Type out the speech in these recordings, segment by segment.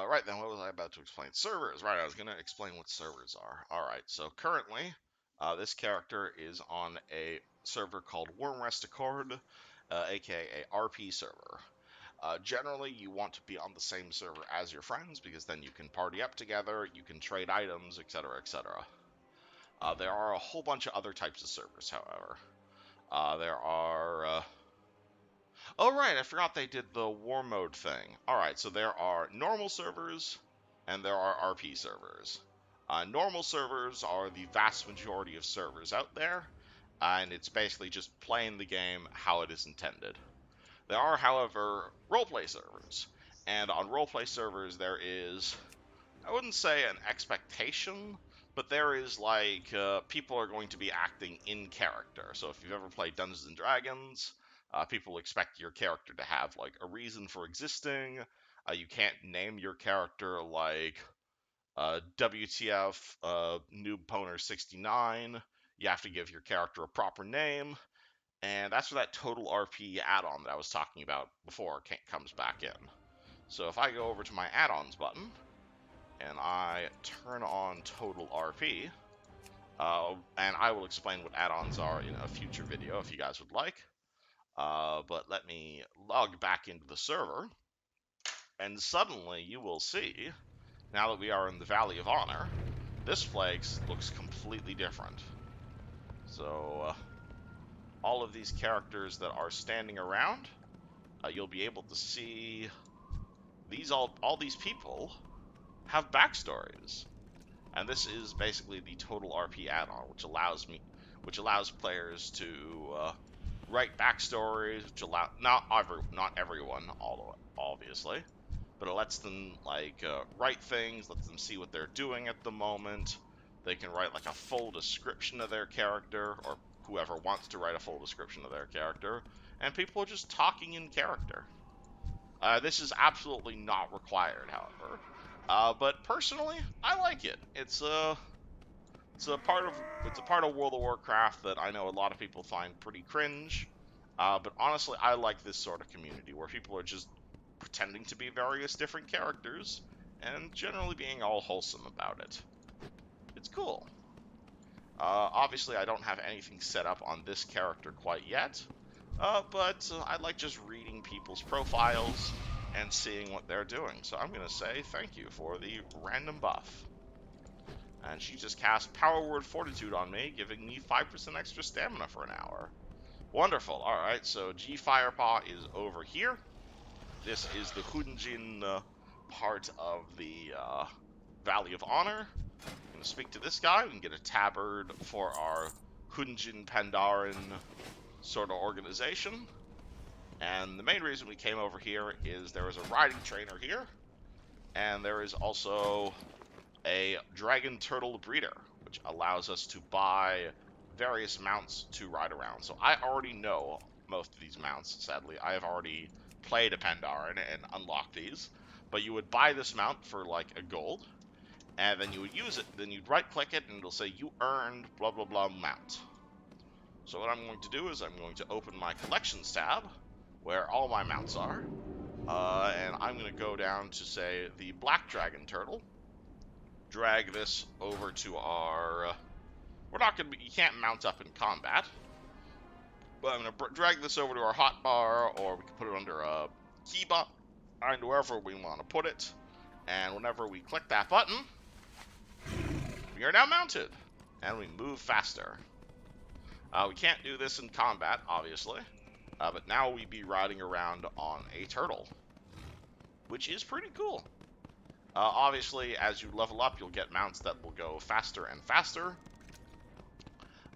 Right then, what was I about to explain? Servers, right, I was going to explain what servers are. Alright, so currently, this character is on a server called Worm Rest Accord, aka RP server. Generally, you want to be on the same server as your friends, because then you can party up together, you can trade items, etc., etc. There are a whole bunch of other types of servers, however. There are Oh, right, I forgot they did the war mode thing. Alright, so there are normal servers and there are RP servers. Normal servers are the vast majority of servers out there, and it's basically just playing the game how it is intended. There are, however, roleplay servers, and on roleplay servers there is, I wouldn't say an expectation, but there is like people are going to be acting in character. So if you've ever played Dungeons and Dragons, people expect your character to have like a reason for existing. You can't name your character like WTF Noob Poner 69. You have to give your character a proper name, and that's where that Total RP add-on that I was talking about before comes back in. So if I go over to my add-ons button and I turn on Total RP, and I will explain what add-ons are in a future video if you guys would like. But let me log back into the server, and suddenly you will see, now that we are in the Valley of Honor, this flag looks completely different. So all of these characters that are standing around, you'll be able to see these all these people have backstories. And this is basically the Total RP add-on, which allows players to write backstories, which allow not everyone, obviously, but it lets them like write things, lets them see what they're doing at the moment. They can write like a full description of their character, or whoever wants to write a full description of their character, and people are just talking in character. This is absolutely not required, however. But personally, I like it. It's a part of World of Warcraft that I know a lot of people find pretty cringe. But honestly, I like this sort of community where people are just pretending to be various different characters and generally being all wholesome about it. It's cool. Obviously, I don't have anything set up on this character quite yet, but I like just reading people's profiles and seeing what they're doing. So I'm going to say thank you for the random buff. And she just cast Power Word Fortitude on me, giving me 5% extra stamina for an hour. Wonderful. Alright, so G Firepaw is over here. This is the Hunjin part of the Valley of Honor. I'm going to speak to this guy. We can get a tabard for our Hunjin Pandaren sort of organization. And the main reason we came over here is there is a riding trainer here, and there is also a dragon turtle breeder, which allows us to buy various mounts to ride around. So I already know most of these mounts, sadly. I have already played a Pandaren and unlocked these. But you would buy this mount for like a gold, and then you would use it, then you'd right click it, and it'll say you earned blah blah blah mount. So what I'm going to do is I'm going to open my collections tab, where all my mounts are, and I'm going to go down to, say, the Black Dragon Turtle, drag this over to our, we're not going to be, you can't mount up in combat, but I'm going to drag this over to our hotbar, or we can put it under a keyba, and wherever we want to put it, and whenever we click that button, we are now mounted, and we move faster. We can't do this in combat, obviously, but now we be riding around on a turtle, which is pretty cool. Obviously, as you level up, you'll get mounts that will go faster and faster.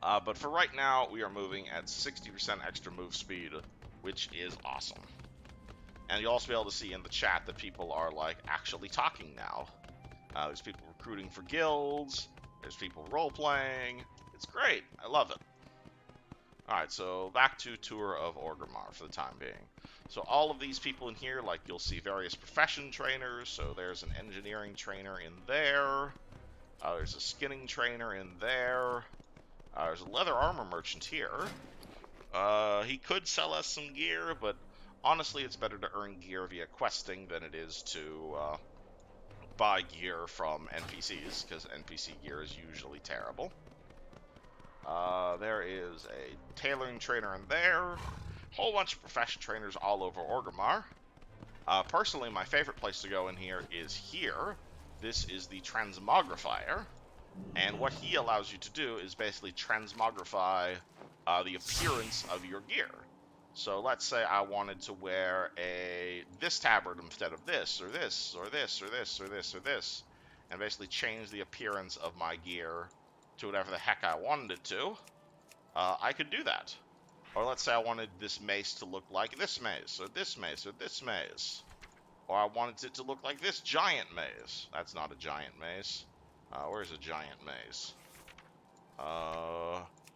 But for right now, we are moving at 60% extra move speed, which is awesome. And you'll also be able to see in the chat that people are like actually talking now. There's people recruiting for guilds. There's people role-playing. It's great. I love it. Alright, so back to Tour of Orgrimmar for the time being. So all of these people in here, like you'll see various profession trainers. So there's an engineering trainer in there. There's a skinning trainer in there. There's a leather armor merchant here. He could sell us some gear, but honestly it's better to earn gear via questing than it is to buy gear from NPCs, because NPC gear is usually terrible. There is a tailoring trainer in there. Whole bunch of profession trainers all over Orgrimmar. Personally, my favorite place to go in here is here. This is the Transmogrifier. And what he allows you to do is basically transmogrify the appearance of your gear. So let's say I wanted to wear this tabard instead of this, or this, or this, or this, or this, or this, and basically change the appearance of my gear to whatever the heck I wanted it to. I could do that. Or let's say I wanted this mace to look like this mace, or this mace, or this mace. Or I wanted it to look like this giant mace. That's not a giant mace. Where's a giant mace?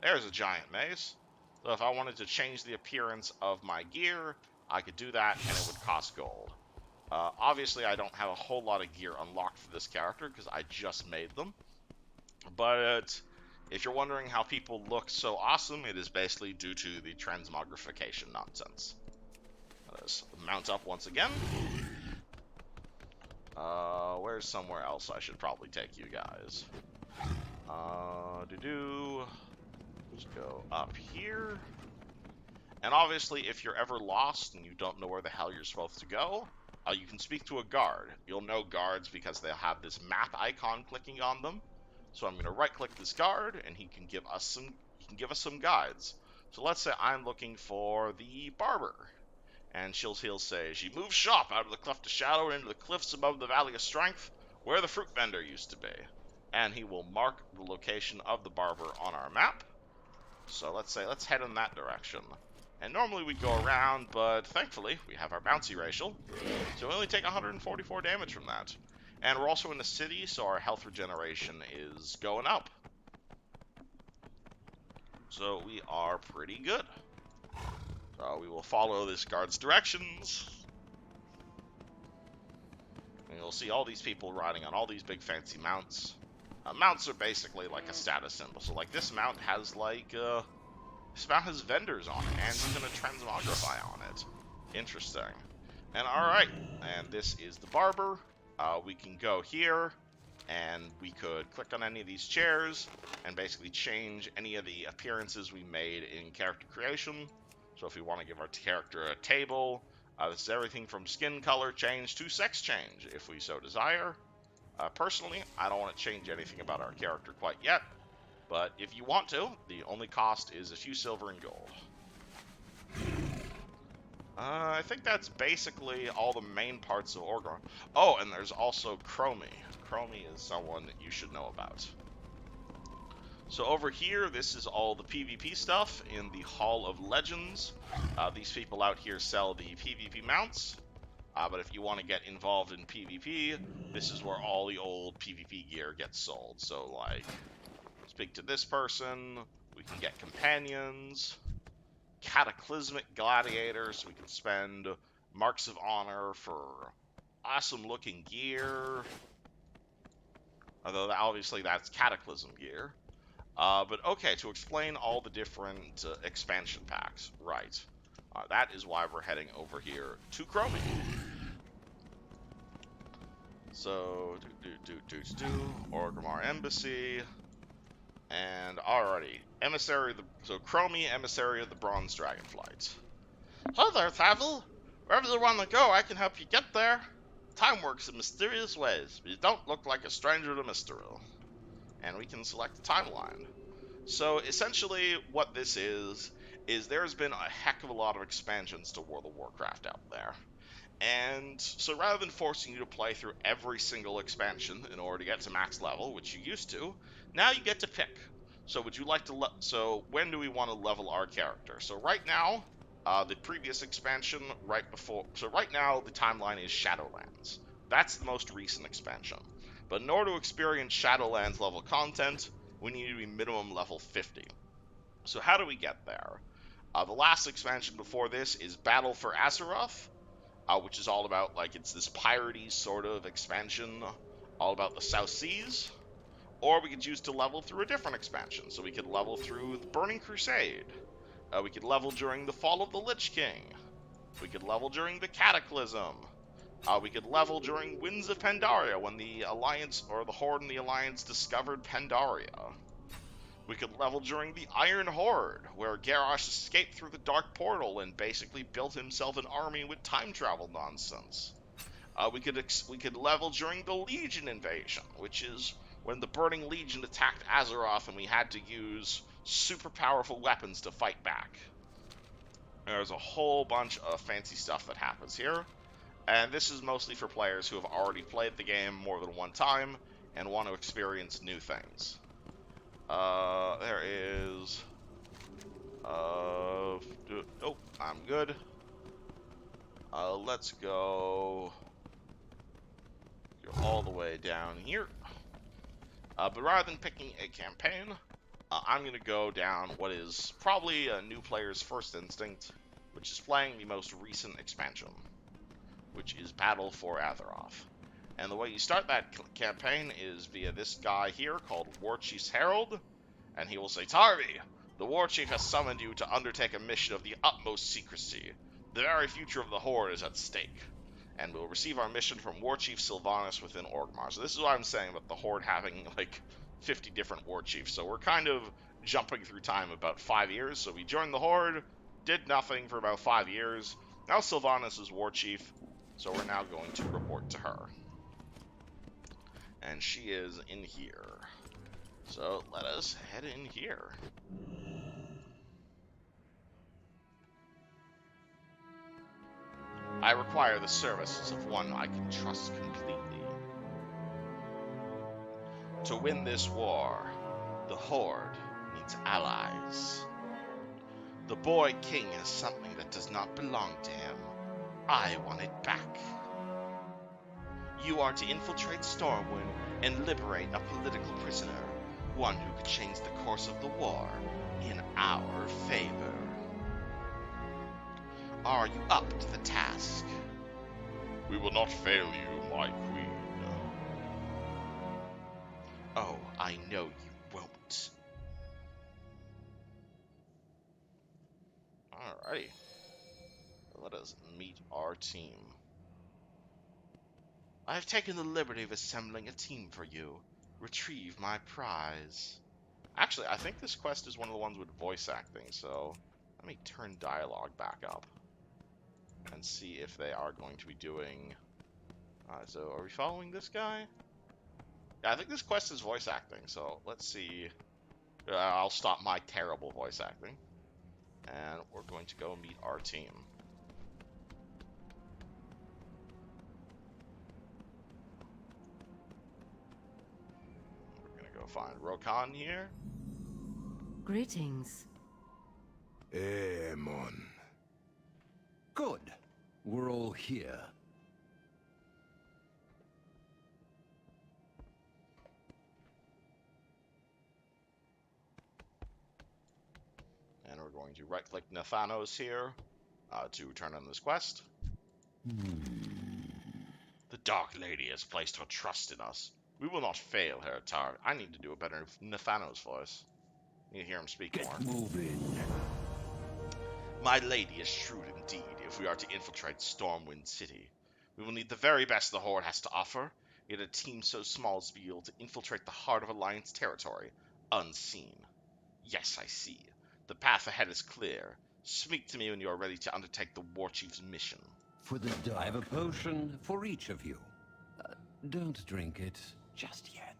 There's a giant mace. So if I wanted to change the appearance of my gear, I could do that, and it would cost gold. Obviously, I don't have a whole lot of gear unlocked for this character, because I just made them. But if you're wondering how people look so awesome, it is basically due to the transmogrification nonsense. Let's mount up once again. Where's somewhere else I should probably take you guys? Just go up here. And obviously, if you're ever lost and you don't know where the hell you're supposed to go, you can speak to a guard. You'll know guards because they'll have this map icon clicking on them. So I'm going to right-click this guard, and he can give us some guides. So let's say I'm looking for the barber, and he'll say, "She moves sharp out of the cleft of shadow and into the cliffs above the valley of strength, where the fruit vendor used to be." And he will mark the location of the barber on our map. So let's head in that direction. And normally we'd go around, but thankfully we have our bouncy racial, so we only take 144 damage from that. And we're also in the city, so our health regeneration is going up. So we are pretty good. So we will follow this guard's directions. And you'll see all these people riding on all these big fancy mounts. Mounts are basically like a status symbol. So like this mount has this mount has vendors on it, and he's going to transmogrify on it. Interesting. And alright, and this is the barber. We can go here, and we could click on any of these chairs, and basically change any of the appearances we made in character creation. So if we want to give our character a table, this is everything from skin color change to sex change, if we so desire. Personally, I don't want to change anything about our character quite yet, but if you want to, the only cost is a few silver and gold. I think that's basically all the main parts of Orgrimmar. Oh, and there's also Chromie. Chromie is someone that you should know about. So over here, this is all the PvP stuff in the Hall of Legends. These people out here sell the PvP mounts. But if you want to get involved in PvP, this is where all the old PvP gear gets sold. So, like, speak to this person, we can get companions, cataclysmic gladiators, so we can spend marks of honor for awesome looking gear. Although, obviously, that's cataclysm gear. But okay, to explain all the different expansion packs, right. That is why we're heading over here to Chromie. So, Orgrimmar Embassy, and alrighty, Chromie, Emissary of the Bronze Dragonflight. Hello there, Tavel. Wherever you want to go, I can help you get there. Time works in mysterious ways, but you don't look like a stranger to Mysteril. And we can select the timeline. So, essentially, what this is there's been a heck of a lot of expansions to World of Warcraft out there. And so rather than forcing you to play through every single expansion in order to get to max level, which you used to, now you get to pick. So would you like to so when do we want to level our character? So right now, the previous expansion right now the timeline is Shadowlands. That's the most recent expansion. But in order to experience Shadowlands level content, we need to be minimum level 50. So how do we get there? The last expansion before this is Battle for Azoroth, which is all about, like, it's this piratey sort of expansion, all about the South Seas. Or we could choose to level through a different expansion. So we could level through the Burning Crusade. We could level during the Fall of the Lich King. We could level during the Cataclysm. We could level during Winds of Pandaria, when the Alliance, or the Horde and the Alliance, discovered Pandaria. We could level during the Iron Horde, where Garrosh escaped through the Dark Portal and basically built himself an army with time travel nonsense. We could level during the Legion invasion, which is when the Burning Legion attacked Azoroth and we had to use super powerful weapons to fight back. There's a whole bunch of fancy stuff that happens here, and this is mostly for players who have already played the game more than one time and want to experience new things. There is... nope, I'm good. Let's go all the way down here. But rather than picking a campaign, I'm going to go down what is probably a new player's first instinct, which is playing the most recent expansion, which is Battle for Azoroth. And the way you start that campaign is via this guy here called Warchief's Herald, and he will say, Tarvi, the Warchief has summoned you to undertake a mission of the utmost secrecy. The very future of the Horde is at stake, and we'll receive our mission from Warchief Sylvanas within Orgrimmar. So this is what I'm saying about the Horde having like 50 different Warchiefs. So we're kind of jumping through time about 5 years. So we joined the Horde, did nothing for about 5 years. Now Sylvanas is Warchief, so we're now going to report to her. And she is in here. So let us head in here. I require the services of one I can trust completely. To win this war, the Horde needs allies. The boy king has something that does not belong to him. I want it back. You are to infiltrate Stormwind and liberate a political prisoner, one who could change the course of the war in our favor. Are you up to the task? We will not fail you, my queen. Oh, I know you won't. Alrighty. Let us meet our team. I have taken the liberty of assembling a team for you. Retrieve my prize. Actually, I think this quest is one of the ones with voice acting, so let me turn dialogue back up and see if they are going to be doing... so are we following this guy? Yeah, I think this quest is voice acting, so let's see. I'll stop my terrible voice acting, and we're going to go meet our team. We're gonna go find Rokan here. Greetings. Aemon. Good. We're all here. And we're going to right-click Nathanos here to turn on this quest. The Dark Lady has placed her trust in us. We will not fail her, Tar. I need to do a better Nathanos voice. I need to hear him speak more. Get moving. My lady is shrewd indeed if we are to infiltrate Stormwind City. We will need the very best the Horde has to offer, yet a team so small as to be able to infiltrate the heart of Alliance territory, unseen. Yes, I see. The path ahead is clear. Speak to me when you are ready to undertake the Warchief's mission. For the dark. I have a potion for each of you. Don't drink it just yet.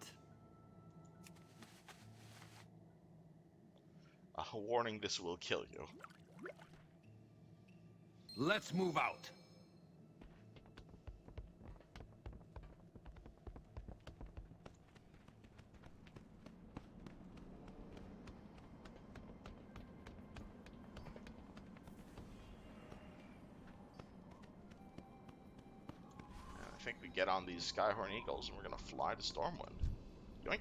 A warning, this will kill you. Let's move out. I think we get on these Skyhorn Eagles and we're gonna fly to Stormwind. Yoink.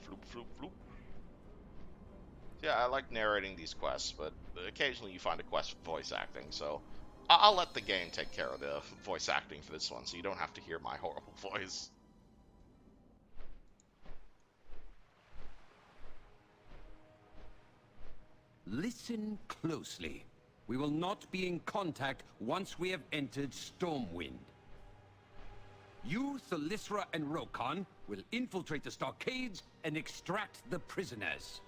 Floop, floop, floop. Yeah, I like narrating these quests, but occasionally you find a quest with voice acting, so I'll let the game take care of the voice acting for this one, so you don't have to hear my horrible voice. Listen closely. We will not be in contact once we have entered Stormwind. You, Thalyssra, and Rokon will infiltrate the stockades and extract the prisoners.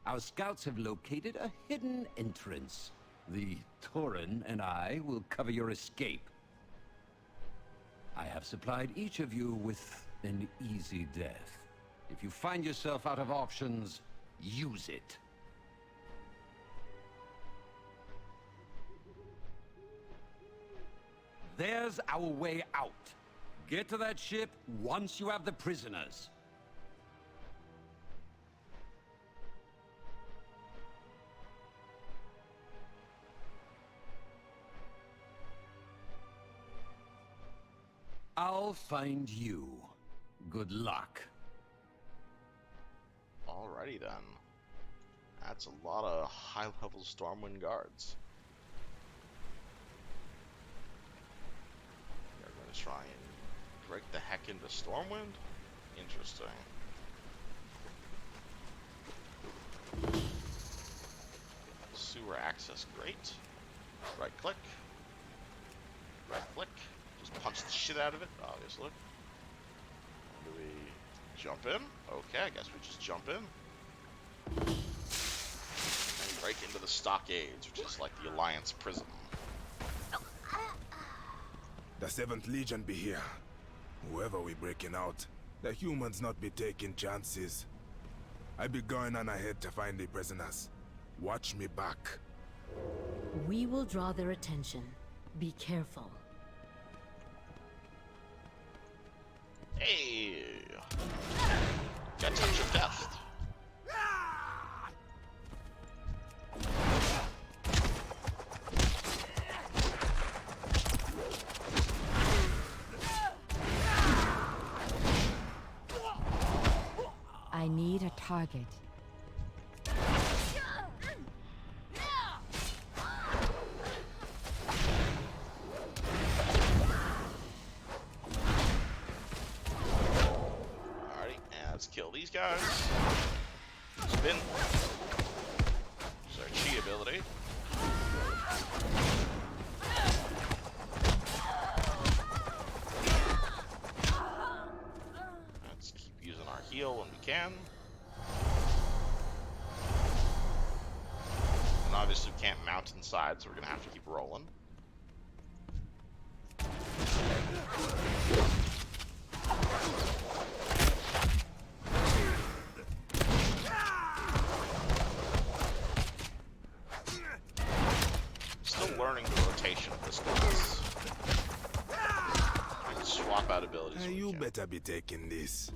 Our scouts have located a hidden entrance. The Tauren and I will cover your escape. I have supplied each of you with an easy death. If you find yourself out of options, use it. There's our way out. Get to that ship once you have the prisoners. I'll find you. Good luck. Alrighty then. That's a lot of high-level Stormwind guards. They're going to try and break the heck into Stormwind? Interesting. Sewer access, great. Right click. Right click. Just punch the shit out of it, obviously. Do we jump in? Okay, I guess we just jump in. And break into the stockades, which is like the Alliance prison. The 7th Legion be here. Whoever we breaking out, the humans not be taking chances. I be going on ahead to find the prisoners. Watch me back. We will draw their attention. Be careful. Hey! Got touch of death. I need a target. Kill these guys. Spin. Use our chi ability. Let's keep using our heal when we can. And obviously we can't mount inside, so we're gonna have to keep rolling. Learning the rotation of this class. I can swap out abilities. You better be taking this.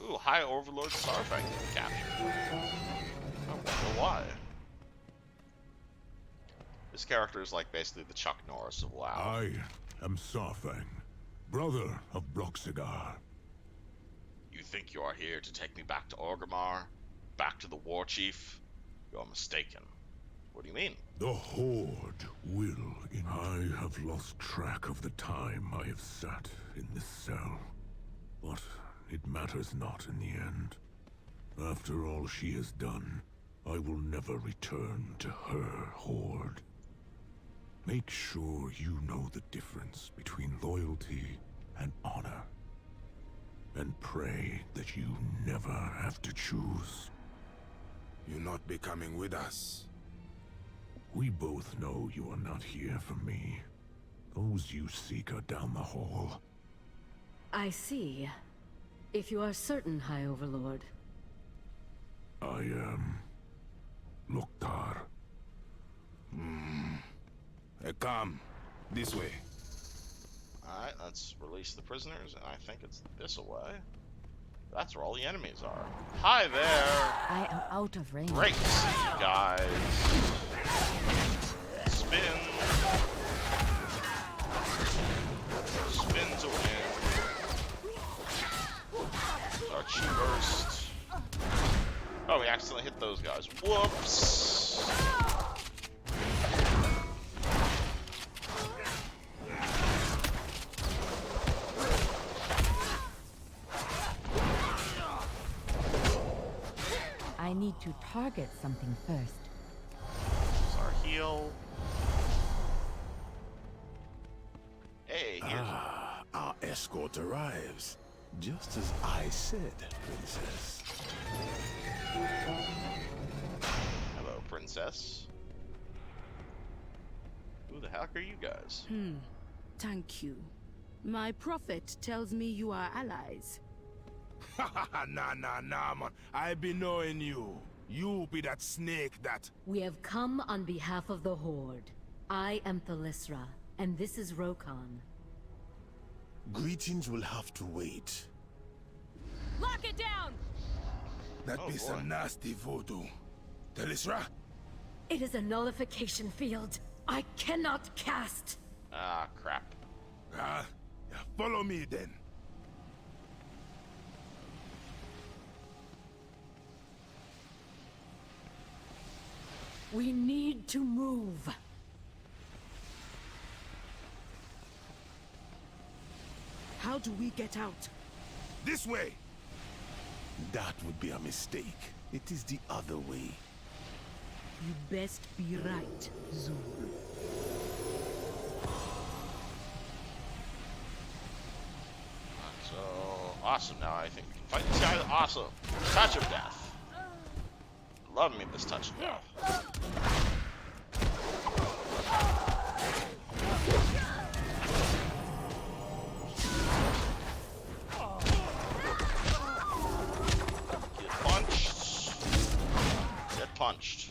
Ooh, High Overlord Starfang captured. I wonder why. This character is like basically the Chuck Norris of WoW. I am Starfang, brother of Bloxigar. You think you are here to take me back to Orgrimmar? Back to the War Chief? You're mistaken. What do you mean? The Horde will. I have lost track of the time I have sat in this cell. But it matters not in the end. After all she has done, I will never return to her Horde. Make sure you know the difference between loyalty and honor. And pray that you never have to choose. You not be coming with us. We both know you are not here for me. Those you seek are down the hall. I see. If you are certain, High Overlord. I am... Loktar. Come. This way. Alright, let's release the prisoners, and I think it's this away. That's where all the enemies are. Hi there! I am out of range. Great to see you guys. Spin. Spin to win. Our chi burst. Oh, we accidentally hit those guys. Whoops! I need to target something first. heal. Hey, here's... Our escort arrives. Just as I said, Princess. Hello, princess. Who the heck are you guys? Thank you. My prophet tells me you are allies. Nah, man. I be knowing you. You be that snake that... We have come on behalf of the Horde. I am Thalysra, and this is Rokon. Greetings will have to wait. Lock it down! That Oh, be boy. some nasty voodoo. Thalysra? It is a nullification field. I cannot cast. Ah, crap. Yeah, follow me then. We need to move. How do we get out? This way! That would be a mistake. It is the other way. You best be right, Zul. So, awesome. Now I think we can fight this guy. Awesome. Touch of death. Love me this touch of death. Get punched. Get punched.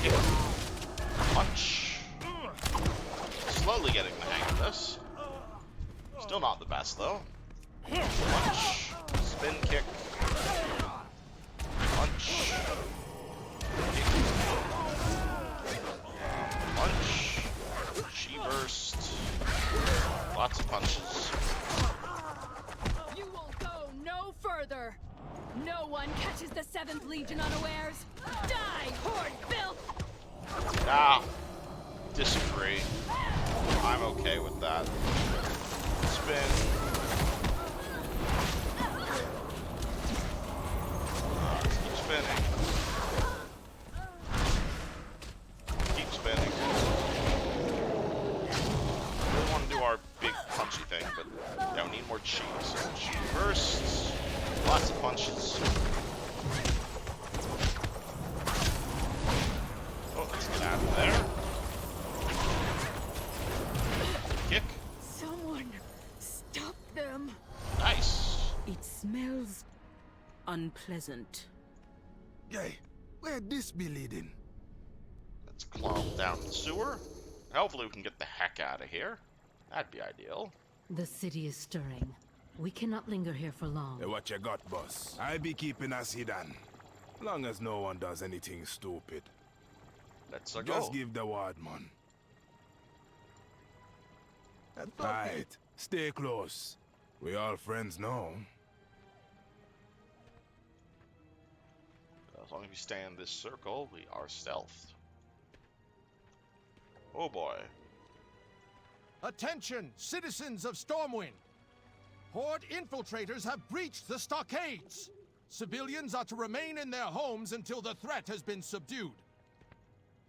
Kick. Punch. Slowly getting the hang of this. Still not the best though. Punch. Spin kick. Punch. Kick. Punch. She burst. Lots of punches. You will go no further. No one catches the 7th Legion unawares. Die, horde filth! Ah, disagree. I'm okay with that. Spin. Let's keep spinning. Keep spinning. We really want to do our big punchy thing, but yeah, we need more chi. So chi bursts. Lots of punches. Oh, let's get out of there. Kick. Someone stop them. Nice. It smells unpleasant. Hey, where this be leading? Let's climb down the sewer. Hopefully we can get the heck out of here. That'd be ideal. The city is stirring. We cannot linger here for long. Hey, what you got, boss? I be keeping us hidden. Long as no one does anything stupid. Let's go. Just give the word, man. Right, stay close. We all friends now. As long as we stay in this circle, we are stealthed. Oh boy. Attention, citizens of Stormwind! Horde infiltrators have breached the stockades! Civilians are to remain in their homes until the threat has been subdued.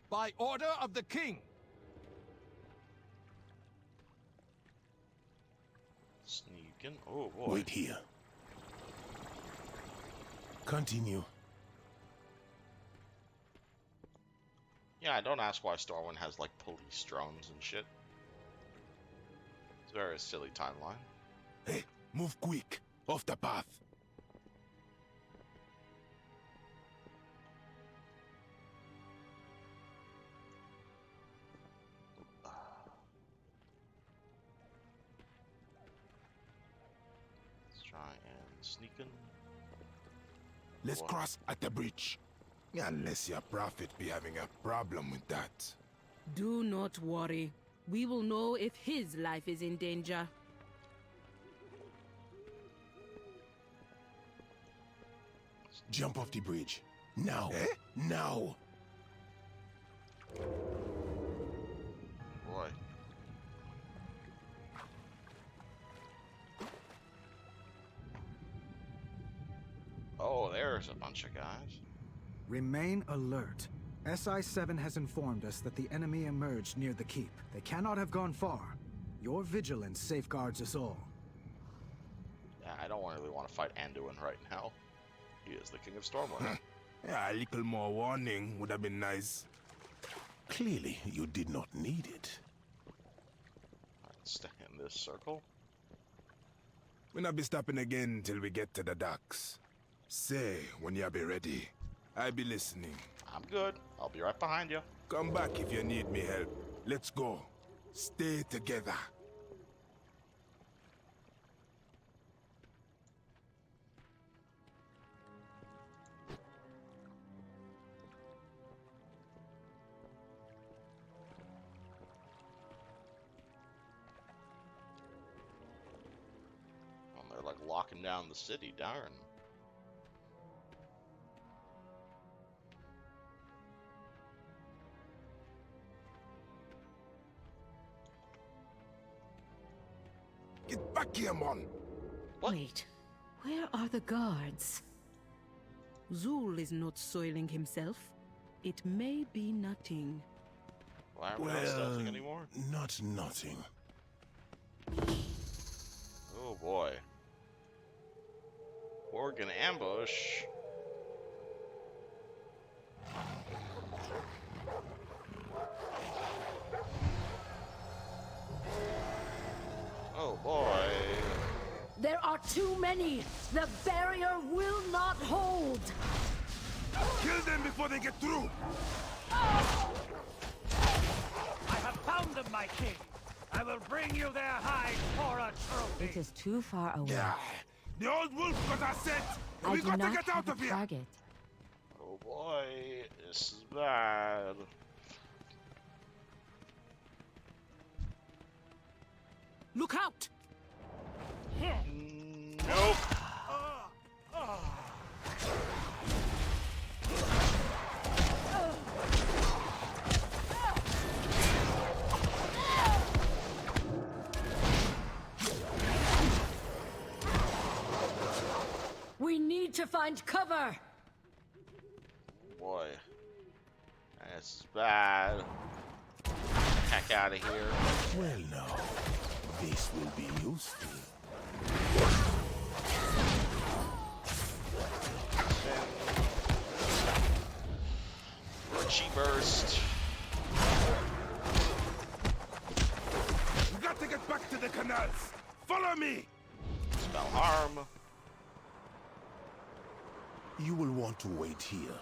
By order of the King. Sneaking. Oh boy. Wait here. Continue. Yeah, don't ask why Stormwind has like police drones and shit. It's a very silly timeline. Hey, move quick. Off the path. Let's try and sneak in. Let's What? cross at the bridge. Unless your prophet be having a problem with that. Do not worry. We will know if his life is in danger. Jump off the bridge. Now. Eh? Now. Oh, there's a bunch of guys. Remain alert. SI-7 has informed us that the enemy emerged near the keep. They cannot have gone far. Your vigilance safeguards us all. Yeah, I don't really want to fight Anduin right now. He is the King of Stormwind. Yeah, a little more warning would have been nice. Clearly, you did not need it. Alright, stay in this circle. We'll not be stopping again till we get to the docks. Say when you be ready. I be listening. I'm good. I'll be right behind you. Come back if you need me help. Let's go. Stay together. Oh, they're like locking down the city, darn. Get back here, man. What? Wait, where are the guards? Zul is not soiling himself. It may be nothing. Why aren't we not stealthing anymore? Not nothing. Oh boy. Organ ambush. Oh boy. There are too many! The barrier will not hold! Kill them before they get through. I have found them, my king. I will bring you their hide for a trophy. It is too far away. Yeah. The old wolf got us set. I We do got to not get have out of a here. target. Oh boy. This is bad. Look out! Nope. We need to find cover! Boy. This is bad. Heck out of here. Well, now, this will be useful. Chi burst. We got to get back to the canals. Follow me. Spell harm. You will want to wait here.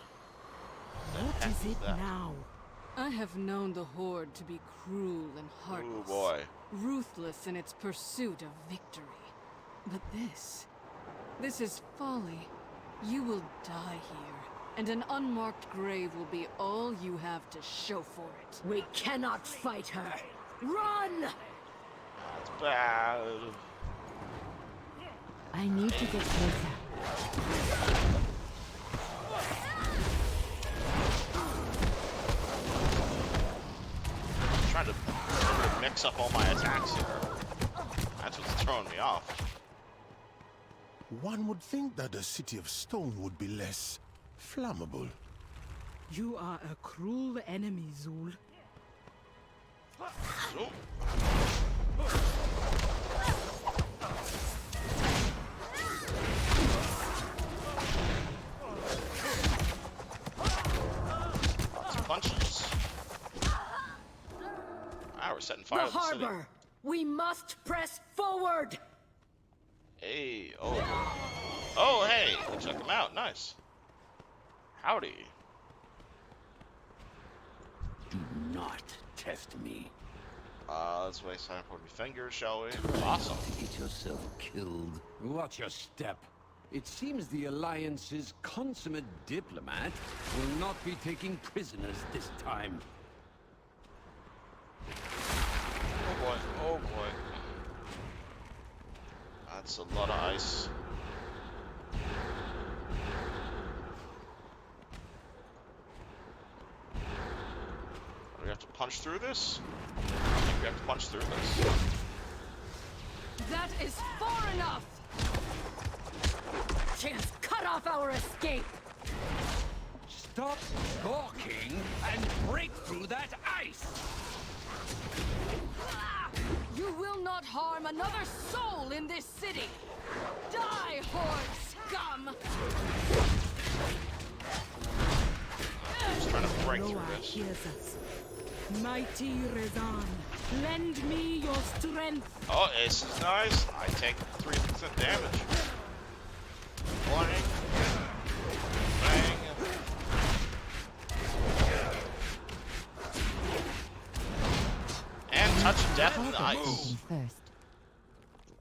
What is it that? now? I have known the Horde to be cruel and Oh heartless. boy. Ruthless in its pursuit of victory. But this is folly. You will die here, and an unmarked grave will be all you have to show for it. We cannot fight her! Run! That's bad. I need to get closer. I'm trying to mix up all my attacks here. That's what's throwing me off. One would think that the city of stone would be less flammable. You are a cruel enemy, Zul. Oh. Lots of punches. Ah, we're setting fire The to the city. harbor! We must press forward! Hey, oh. Oh, hey, we took him out. Nice. Howdy. Do not test me. Let's waste time for fingers, shall we? Awesome. Get yourself killed. Watch your step. It seems the Alliance's consummate diplomat will not be taking prisoners this time. Oh boy, oh boy. That's a lot of ice. Do we have to punch through this? I think we have to punch through this. That is far enough! Chance, come! cut off our escape! Stop talking and break through that ice! You will not harm another soul in this city! Die, horde scum! Just trying to break through Noah this. hears us. Mighty Rezan, lend me your strength. Oh, this is nice. I take 3% damage. Bang. Bang. And touch of death in the ice. First.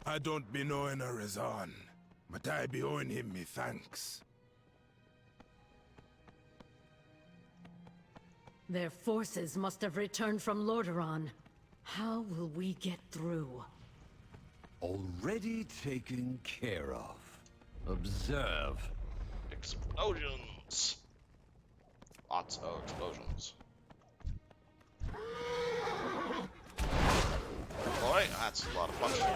I don't be knowing a Razan, but I be owing him me thanks. Their forces must have returned from Lordaeron. How will we get through? Already taken care of. Observe. Explosions. Lots of explosions. Boy, that's a lot of punching.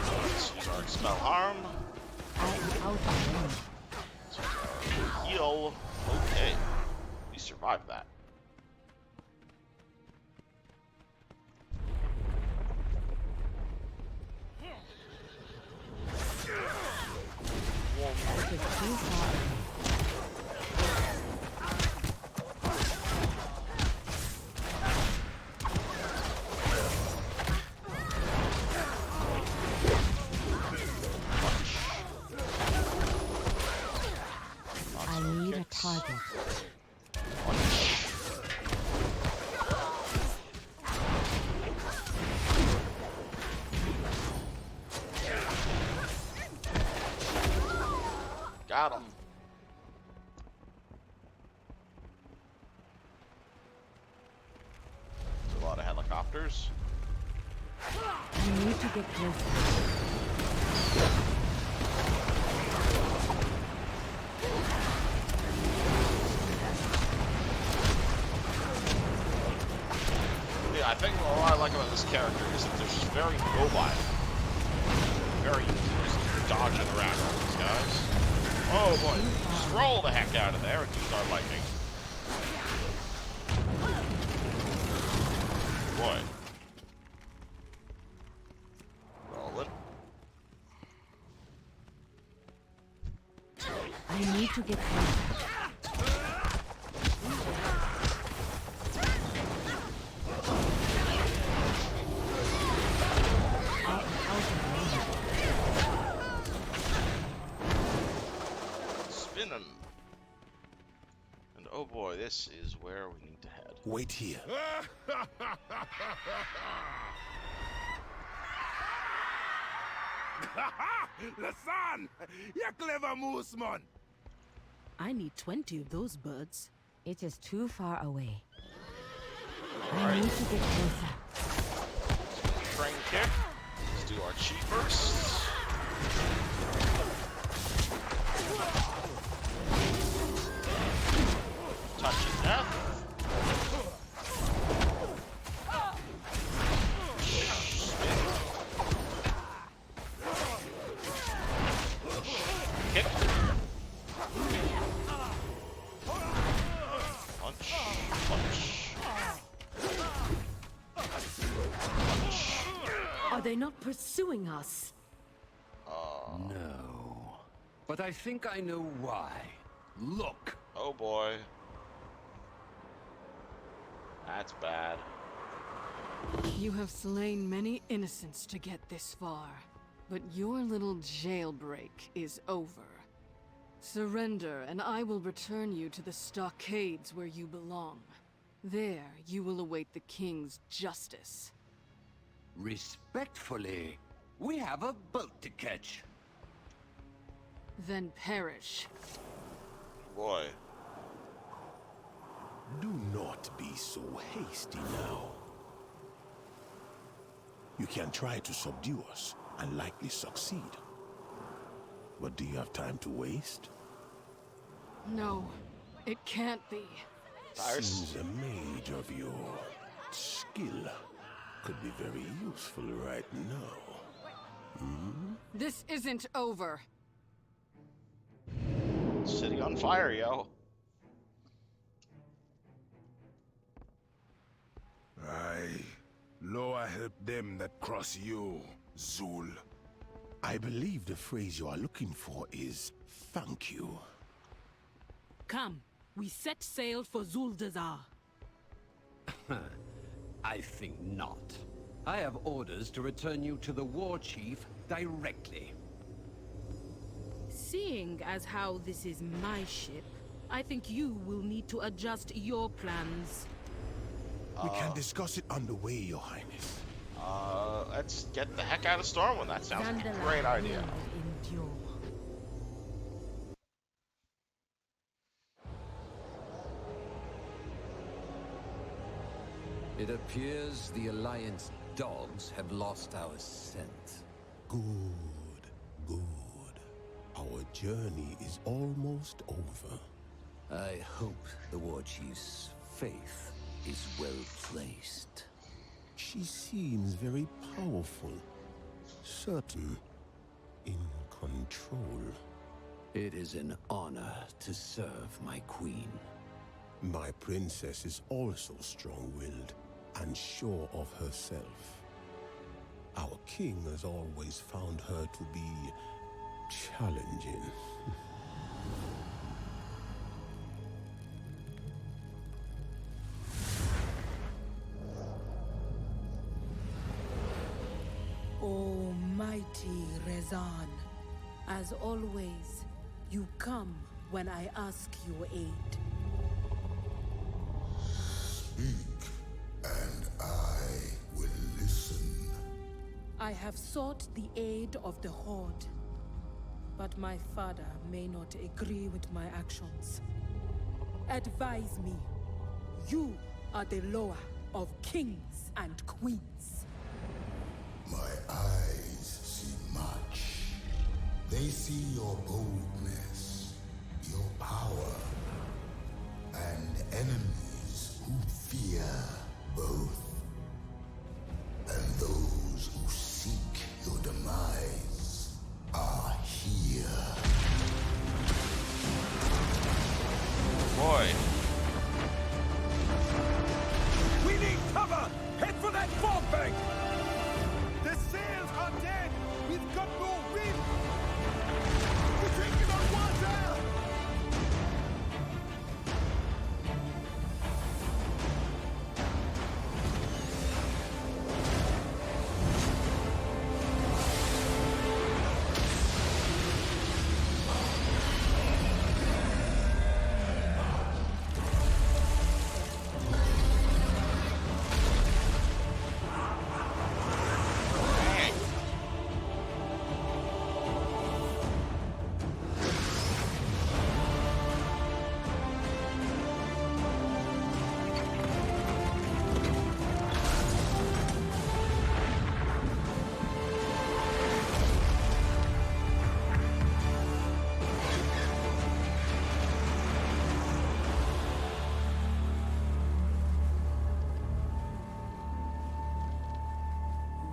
Let's use our expel harm. Heal. Okay. We survived that. I need a target. Got him. There's a lot of helicopters. I need to get closer. Yeah, I think what I like about this character is that they're just very mobile. Very easy just dodging around all these guys. Oh boy, just roll the heck out of there and use our lightning. Boy. Roll it. I need to get closer. Spinning. And oh boy, this is where we need to head. Wait here. Lasan! You clever moose, man! I need 20 of those birds. It is too far away. I Alright. need to get closer. Train kick. Let's do our chi bursts. Touch of death. Kick. Punch. Punch. Are they not pursuing us? No. But I think I know why. Look. Oh boy. That's bad. You have slain many innocents to get this far, but your little jailbreak is over. Surrender, and I will return you to the stockades where you belong. There, you will await the king's justice. Respectfully, we have a boat to catch. Then perish. Boy. Do not be so hasty now. You can try to subdue us and likely succeed. But do you have time to waste? No, it can't be. Seems a mage of your skill could be very useful right now. This isn't over. City on fire, yo. Aye. Loa help them that cross you, Zul. I believe the phrase you are looking for is thank you. Come, we set sail for Zuldazar. I think not. I have orders to return you to the war chief directly. Seeing as how this is my ship, I think you will need to adjust your plans. We can discuss it on the way, Your Highness. Let's get the heck out of Stormwind. That sounds like a great idea. Endure. It appears the Alliance dogs have lost our scent. Good, good. Our journey is almost over. I hope the war chief's faith is well placed. She seems very powerful, certain, in control. It is an honor to serve my queen. My princess is also strong-willed and sure of herself. Our king has always found her to be challenging. Almighty Rezan, as always, you come when I ask your aid. Speak, and I will listen. I have sought the aid of the Horde, but my father may not agree with my actions. Advise me. You are the lower of kings and queens. My eyes see much. They see your boldness, your power, and enemies who fear both. And those who seek your demise are here. Boy. We need cover! Head for that fog bank! The sails are dead! We've got no wind! We're taking on water!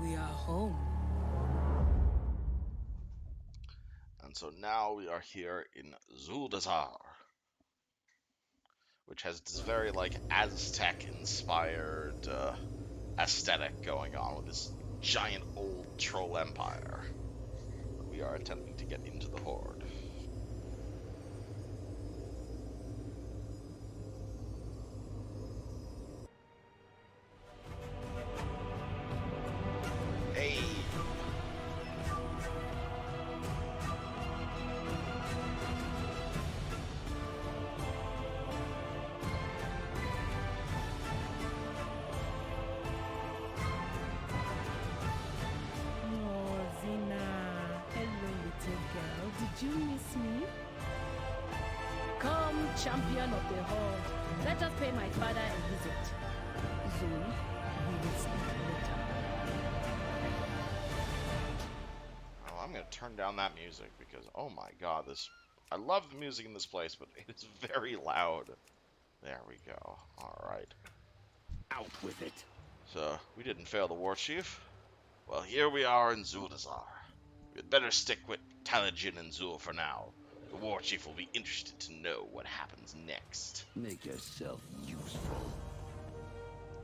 We are home. And so now we are here in Zuldazar, which has this very like Aztec-inspired aesthetic going on with this giant old troll empire. We are attempting to get into the Horde. Hey. Oh, Zina. Hello, little girl. Did you miss me? Come champion of the Horde. Let us pay my father a visit. Zul, we will speak later. Oh, I'm gonna turn down that music because, oh my god, I love the music in this place, but it is very loud. There we go. Alright. Out with it. So, we didn't fail the war chief. Well, here we are in Zuldazar. We'd better stick with Talijin and Zul for now. The war chief will be interested to know what happens next. Make yourself useful.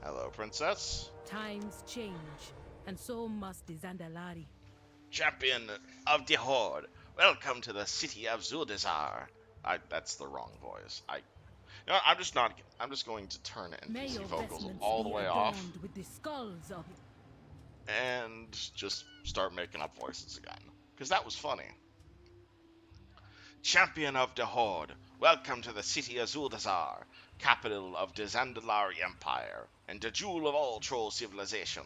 Hello, princess. Times change, and so must the Zandalari. Champion of the Horde, welcome to the city of Zuldazar. That's the wrong voice. No, I'm just going to turn May NPC your vocals vestments all the be way off adorned with the skulls of and just start making up voices again. Because that was funny. Champion of the Horde, welcome to the city of Zuldazar, capital of the Zandalari Empire, and the jewel of all troll civilization.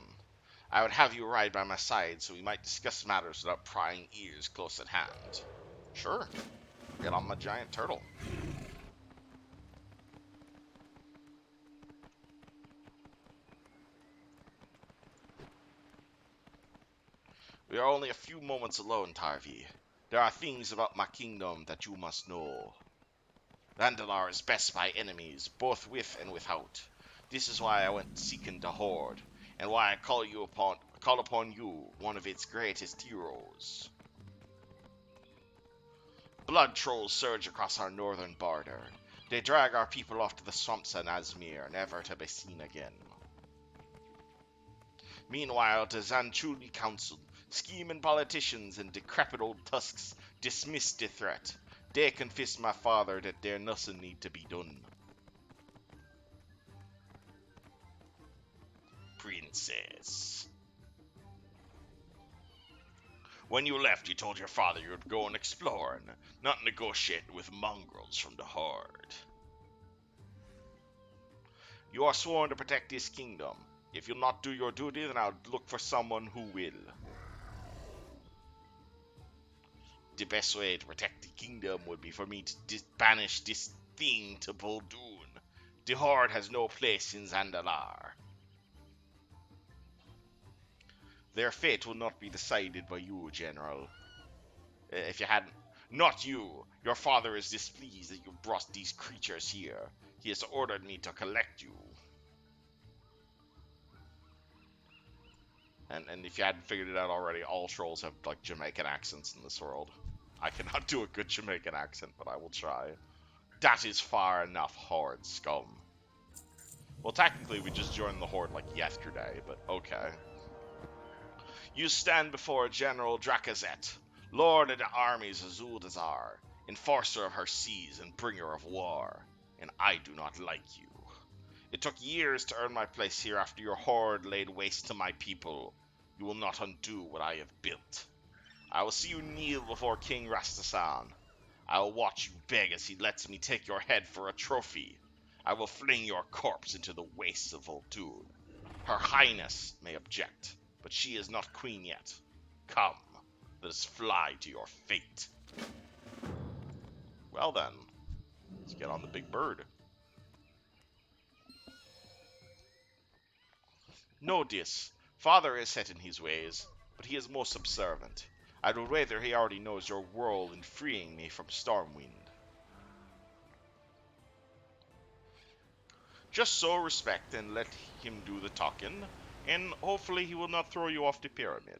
I would have you ride by my side so we might discuss matters without prying ears close at hand. Sure. Get on my giant turtle. We are only a few moments alone, Tarvi. There are things about my kingdom that you must know. Zandalar is best by enemies, both with and without. This is why I went seeking the Horde, and why I call upon you, one of its greatest heroes. Blood trolls surge across our northern border. They drag our people off to the swamps in Azmir, never to be seen again. Meanwhile, the Zanchuli Council, scheming politicians and decrepit old tusks dismiss the threat. They confess my father that there nothing need to be done. Princess. When you left, you told your father you would go and explore and not negotiate with mongrels from the Horde. You are sworn to protect this kingdom. If you'll not do your duty, then I'll look for someone who will. The best way to protect the kingdom would be for me to banish this thing to Boldoon. The Horde has no place in Zandalar. Their fate will not be decided by you, General. If you hadn't... Not you! Your father is displeased that you brought these creatures here. He has ordered me to collect you. And if you hadn't figured it out already, all trolls have, like, Jamaican accents in this world. I cannot do a good Jamaican accent, but I will try. That is far enough, Horde scum. Well, technically, we just joined the Horde, like, yesterday, but okay. You stand before General Drakazet, Lord of the armies of Zuldazar, enforcer of her seas and bringer of war, and I do not like you. It took years to earn my place here after your Horde laid waste to my people. You will not undo what I have built. I will see you kneel before King Rastasan. I will watch you beg as he lets me take your head for a trophy. I will fling your corpse into the wastes of Vol'dun. Her Highness may object, but she is not queen yet. Come, let us fly to your fate. Well then, let's get on the big bird. Know this, father is set in his ways, but he is most observant. I would rather he already knows your role in freeing me from Stormwind. Just so respect and let him do the talking, and hopefully he will not throw you off the pyramid.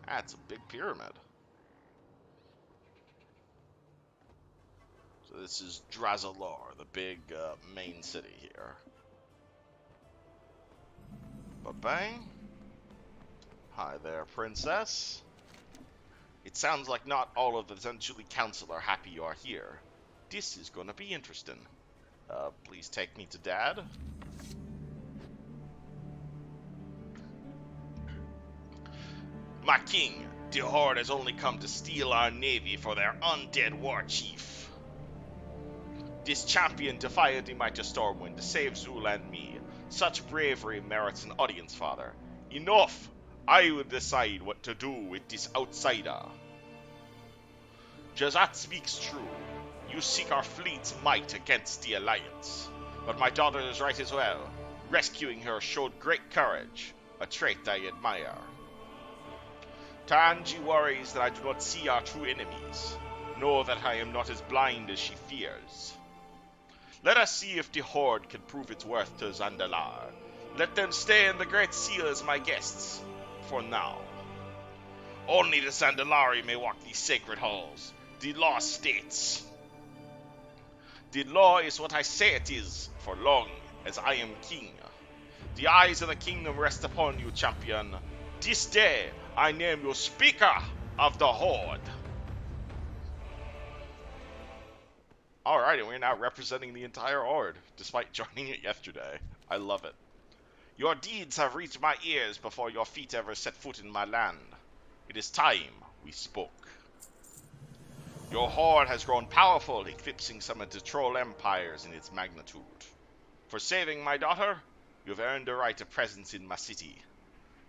That's a big pyramid. So this is Drazalor, the big main city here. Ba-bang. Hi there, princess. It sounds like not all of the Zanchuli Council are happy you are here. This is gonna be interesting. Please take me to Dad. My king, the Horde has only come to steal our navy for their undead war chief. This champion defied the might of Stormwind to save Zul and me. Such bravery merits an audience, father. Enough! I will decide what to do with this outsider. Jazat speaks true. You seek our fleet's might against the Alliance. But my daughter is right as well. Rescuing her showed great courage, a trait I admire. Taranji worries that I do not see our true enemies. Know that I am not as blind as she fears. Let us see if the Horde can prove its worth to Zandalar. Let them stay in the Great Seal as my guests, for now. Only the Zandalari may walk these sacred halls. The law states. The law is what I say it is, for long as I am king. The eyes of the kingdom rest upon you, champion. This day, I name you Speaker of the Horde. Alright, and we're now representing the entire Horde, despite joining it yesterday. I love it. Your deeds have reached my ears before your feet ever set foot in my land. It is time we spoke. Your horde has grown powerful, eclipsing some of the troll empires in its magnitude. For saving my daughter, you have earned the right of presence in my city.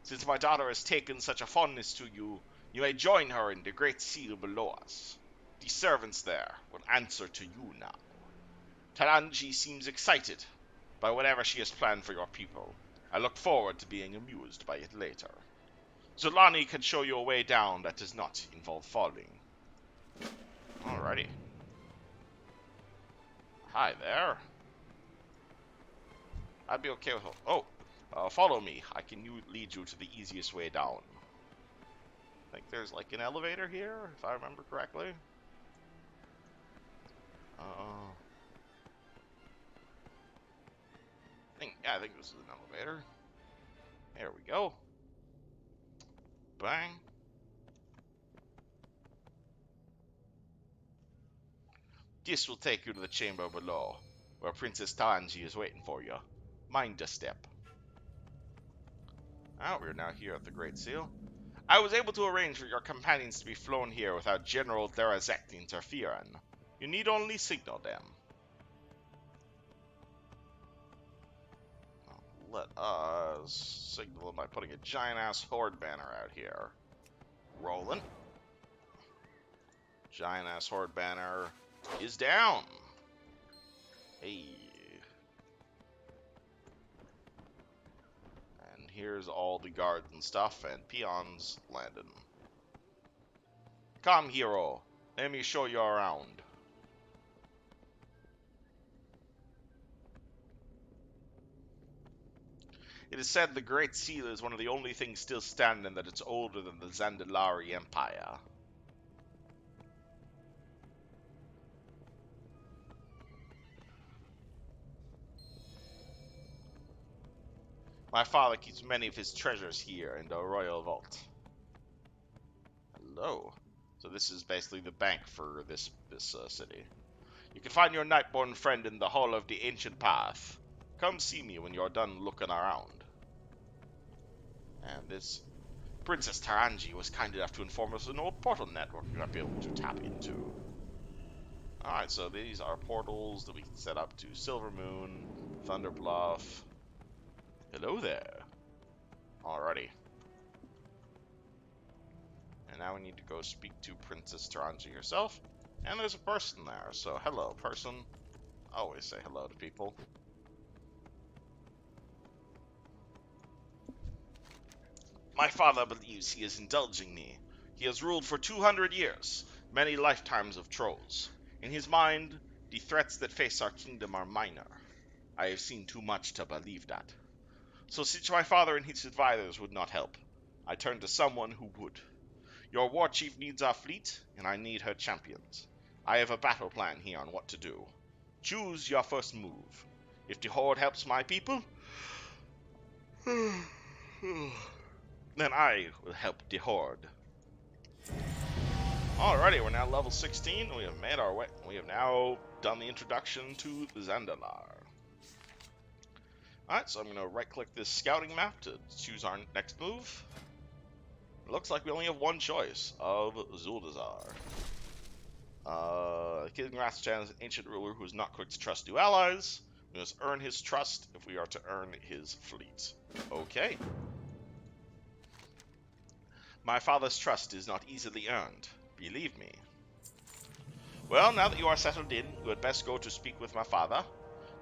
Since my daughter has taken such a fondness to you, you may join her in the Great Seal below us. The servants there will answer to you now. Taranji seems excited by whatever she has planned for your people. I look forward to being amused by it later. Zulani can show you a way down that does not involve falling. Alrighty. Hi there. I'd be okay with... follow me. I can lead you to the easiest way down. I think there's like an elevator here, if I remember correctly. I think this is an elevator. There we go. Bang. This will take you to the chamber below, where Princess Taranji is waiting for you. Mind a step. We're now here at the Great Seal. I was able to arrange for your companions to be flown here without General Derazek interfering. You need only signal them. Let us signal them by putting a giant-ass Horde banner out here. Rolling. Giant-ass Horde banner is down. Hey. And here's all the guards and stuff, and peons landing. Come, hero. Let me show you around. It is said the Great Seal is one of the only things still standing, that it's older than the Zandalari Empire. My father keeps many of his treasures here in the Royal Vault. Hello. So this is basically the bank for this city. You can find your Nightborn friend in the Hall of the Ancient Path. Come see me when you're done looking around. And this Princess Taranji was kind enough to inform us of an old portal network we might be able to tap into. Alright, so these are portals that we can set up to Silver Moon, Thunder Bluff. Hello there. Alrighty. And now we need to go speak to Princess Taranji herself. And there's a person there, so hello, person. Always say hello to people. My father believes he is indulging me. He has ruled for 200 years, many lifetimes of trolls. In his mind, the threats that face our kingdom are minor. I have seen too much to believe that. So since my father and his advisors would not help, I turned to someone who would. Your war chief needs our fleet, and I need her champions. I have a battle plan here on what to do. Choose your first move. If the Horde helps my people, then I will help the Horde. Alrighty, we're now level 16. We have made our way. We have now done the introduction to Zandalar. Alright, so I'm going to right-click this scouting map to choose our next move. It looks like we only have one choice, of Zuldazar. King Rathchan is an ancient ruler who is not quick to trust new allies. We must earn his trust if we are to earn his fleet. Okay. My father's trust is not easily earned, believe me. Well, now that you are settled in, you had best go to speak with my father.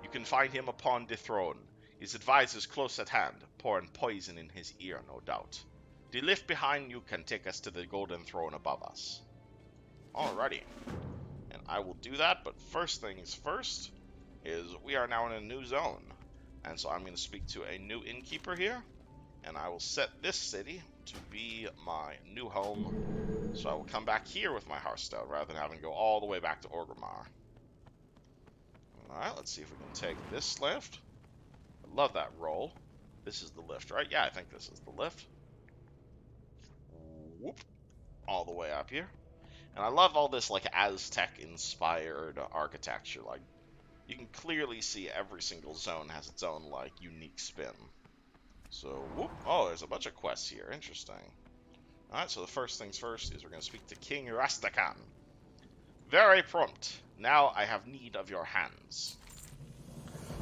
You can find him upon the throne. His advisors close at hand, pouring poison in his ear, no doubt. The lift behind you can take us to the golden throne above us. Alrighty. And I will do that, but first things first is we are now in a new zone. And so I'm going to speak to a new innkeeper here. And I will set this city to be my new home. So I will come back here with my Hearthstone rather than having to go all the way back to Orgrimmar. Alright, let's see if we can take this lift. I love that roll. This is the lift, right? Yeah, I think this is the lift. Whoop. All the way up here. And I love all this like Aztec-inspired architecture. Like, you can clearly see every single zone has its own like unique spin. So, whoop. Oh, there's a bunch of quests here. Interesting. Alright, so the first things first is we're going to speak to King Rastakhan. Very prompt. Now I have need of your hands.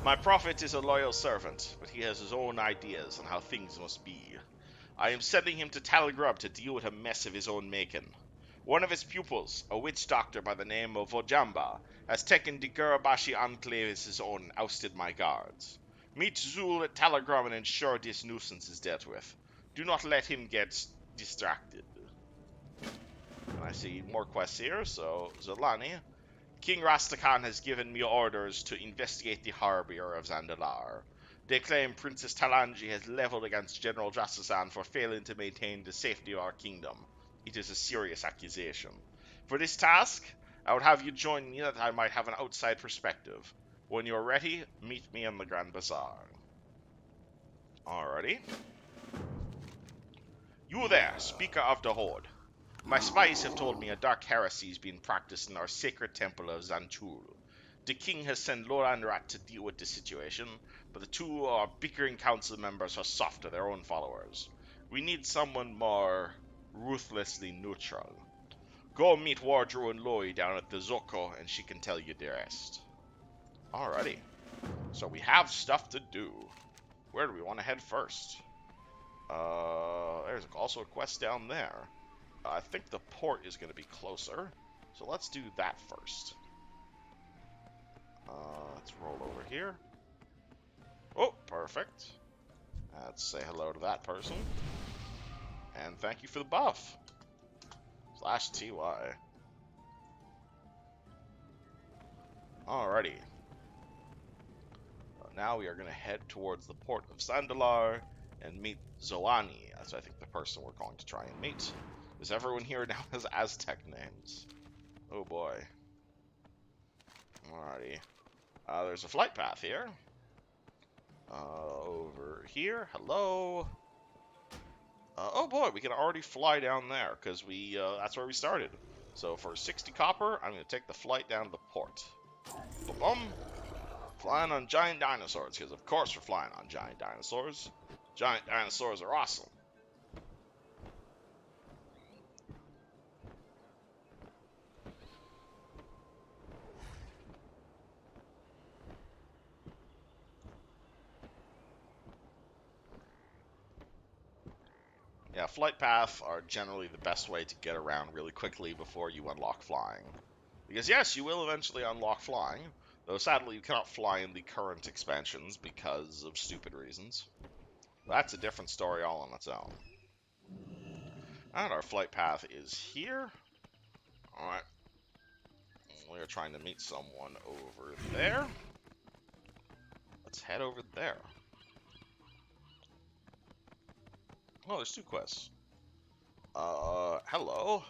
My prophet is a loyal servant, but he has his own ideas on how things must be. I am sending him to Talagrub to deal with a mess of his own making. One of his pupils, a witch doctor by the name of Vojamba, has taken the Gurabashi Enclave as his own and ousted my guards. Meet Zul at Talagram and ensure this nuisance is dealt with. Do not let him get distracted. And I see more quests here, so Zolani. King Rastakhan has given me orders to investigate the harbier of Zandalar. They claim Princess Talanji has leveled against General Jastasan for failing to maintain the safety of our kingdom. It is a serious accusation. For this task, I would have you join me that I might have an outside perspective. When you're ready, meet me in the Grand Bazaar. Alrighty. You there, speaker of the Horde. My spies have told me a dark heresy is being practiced in our sacred temple of Zanchul. The king has sent Loranrat to deal with the situation, but the two bickering council members are soft to their own followers. We need someone more ruthlessly neutral. Go meet Wardrew and Loy down at the Zoko, and she can tell you the rest. Alrighty. So we have stuff to do. Where do we want to head first? There's also a quest down there. I think the port is going to be closer, so let's do that first. Let's roll over here. Oh, perfect. Let's say hello to that person. And thank you for the buff. /TY. Alrighty. Now we are going to head towards the port of Zandalar and meet Zoani, as I think the person we're going to try and meet. Because everyone here now has Aztec names. Oh boy. Alrighty. There's a flight path here. Over here. Hello. Oh boy, we can already fly down there, because that's where we started. So for 60 copper, I'm going to take the flight down to the port. Boom. Flying on giant dinosaurs, because of course we're flying on giant dinosaurs. Giant dinosaurs are awesome. Yeah, flight paths are generally the best way to get around really quickly before you unlock flying. Because yes, you will eventually unlock flying, though sadly you cannot fly in the current expansions because of stupid reasons. That's a different story all on its own. And our flight path is here. Alright. We're trying to meet someone over there. Let's head over there. Oh, there's two quests. Hello.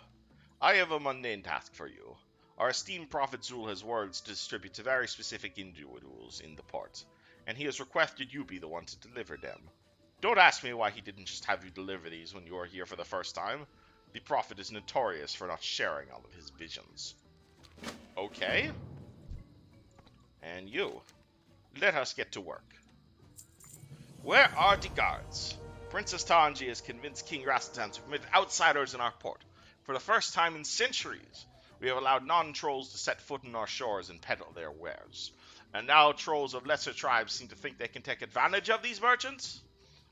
I have a mundane task for you. Our esteemed Prophet Zul has words to distribute to very specific individuals in the port, and he has requested you be the one to deliver them. Don't ask me why he didn't just have you deliver these when you were here for the first time. The Prophet is notorious for not sharing all of his visions. Okay. And you. Let us get to work. Where are the guards? Princess Tanji has convinced King Rastan to permit outsiders in our port for the first time in centuries. We have allowed non-trolls to set foot in our shores and peddle their wares. And now trolls of lesser tribes seem to think they can take advantage of these merchants?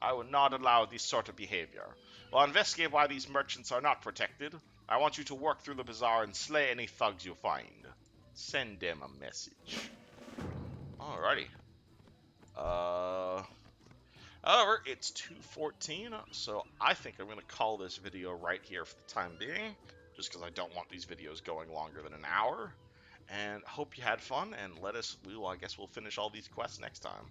I will not allow this sort of behavior. While investigate why these merchants are not protected, I want you to work through the bazaar and slay any thugs you find. Send them a message. Alrighty. However, it's 2:14, so I think I'm going to call this video right here for the time being, just because I don't want these videos going longer than an hour. And hope you had fun, and I guess we'll finish all these quests next time.